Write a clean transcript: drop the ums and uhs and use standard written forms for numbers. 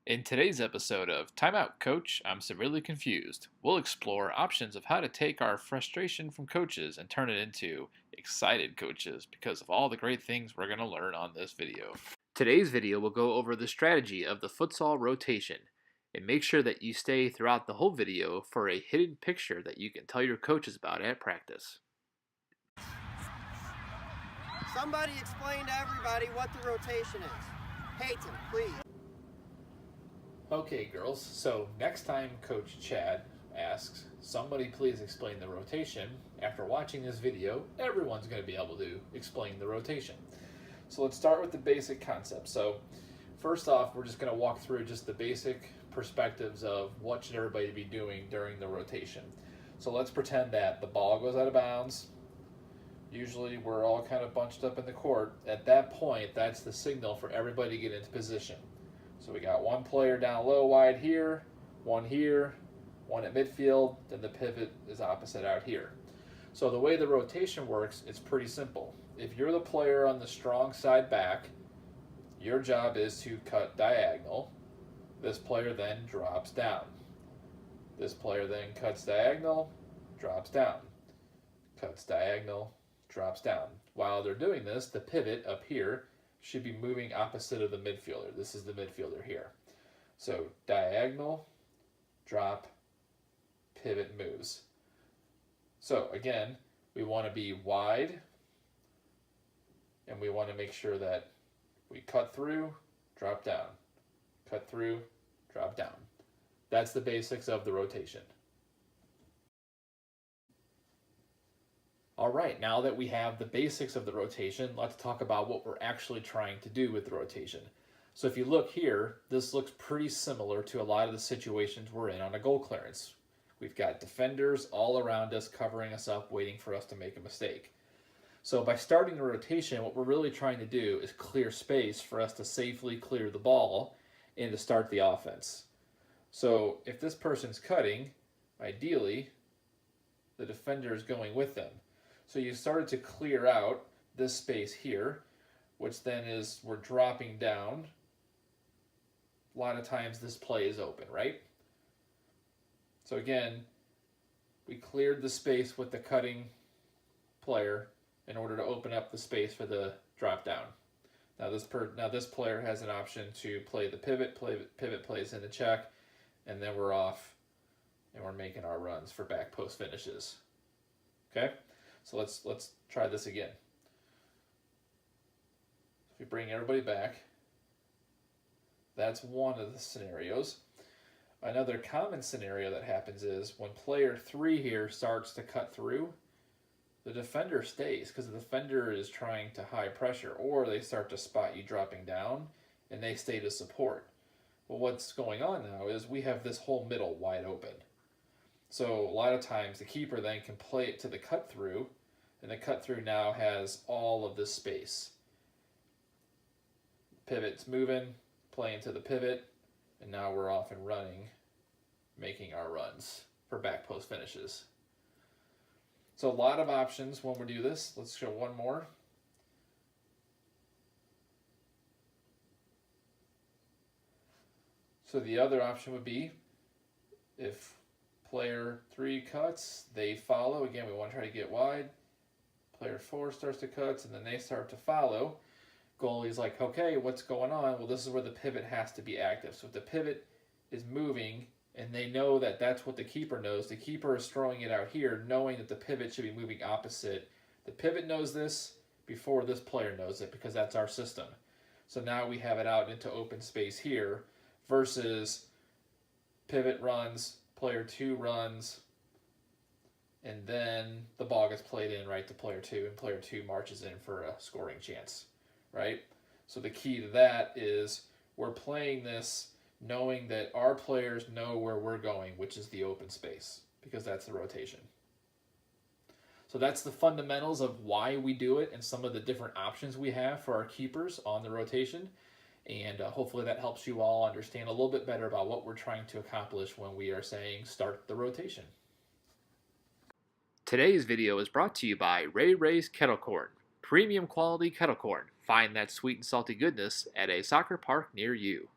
In today's episode of Time Out, Coach, I'm severely confused, we'll explore options of how to take our frustration from coaches and turn it into excited coaches because of all the great things we're going to learn on this video. Today's video will go over the strategy of the futsal rotation and make sure that you stay throughout the whole video for a hidden picture that you can tell your coaches about at practice. Somebody explain to everybody what the rotation is. Peyton, please. Okay, girls, so next time Coach Chad asks, somebody please explain the rotation, after watching this video, everyone's going to be able to explain the rotation. So let's start with the basic concept. So first off, we're just going to walk through just the basic perspectives of what should everybody be doing during the rotation. So let's pretend that the ball goes out of bounds. Usually we're all kind of bunched up in the court. At that point, that's the signal for everybody to get into position. So we got one player down low wide here, one at midfield, then the pivot is opposite out here. So the way the rotation works, it's pretty simple. If you're the player on the strong side back, your job is to cut diagonal. This player then drops down. This player then cuts diagonal, drops down. Cuts diagonal, drops down. While they're doing this, the pivot up here should be moving opposite of the midfielder. This is the midfielder here. So diagonal, drop, pivot moves. So again, we want to be wide, and we want to make sure that we cut through, drop down. Cut through, drop down. That's the basics of the rotation. All right, now that we have the basics of the rotation, let's talk about what we're actually trying to do with the rotation. So if you look here, this looks pretty similar to a lot of the situations we're in on a goal clearance. We've got defenders all around us covering us up, waiting for us to make a mistake. So by starting the rotation, what we're really trying to do is clear space for us to safely clear the ball and to start the offense. So if this person's cutting, ideally, the defender is going with them. So you started to clear out this space here, which then is, we're dropping down. A lot of times this play is open, right? So again, we cleared the space with the cutting player in order to open up the space for the drop down. Now this player has an option to play the pivot plays in the check, and then we're off and we're making our runs for back post finishes. Okay? So let's try this again. If we bring everybody back, that's one of the scenarios. Another common scenario that happens is when player 3 here starts to cut through, the defender stays because the defender is trying to high pressure, or they start to spot you dropping down and they stay to support. Well, what's going on now is we have this whole middle wide open. So a lot of times the keeper then can play it to the cut through, and the cut through now has all of this space. Pivot's moving, playing to the pivot, and now we're off and running, making our runs for back post finishes. So a lot of options when we do this. Let's show one more. So the other option would be if player 3 cuts, they follow. Again, we want to try to get wide. Player 4 starts to cut, and then they start to follow. Goalie's like, okay, what's going on? Well, this is where the pivot has to be active. So if the pivot is moving, and they know that that's what the keeper knows, the keeper is throwing it out here, knowing that the pivot should be moving opposite. The pivot knows this before this player knows it, because that's our system. So now we have it out into open space here, versus pivot runs, player 2 runs, and then the ball gets played in right to player 2, and player 2 marches in for a scoring chance, right? So the key to that is we're playing this knowing that our players know where we're going, which is the open space, because that's the rotation. So that's the fundamentals of why we do it and some of the different options we have for our keepers on the rotation. And hopefully that helps you all understand a little bit better about what we're trying to accomplish when we are saying start the rotation. Today's video is brought to you by Ray Ray's Kettle Corn. Premium quality kettle corn. Find that sweet and salty goodness at a soccer park near you.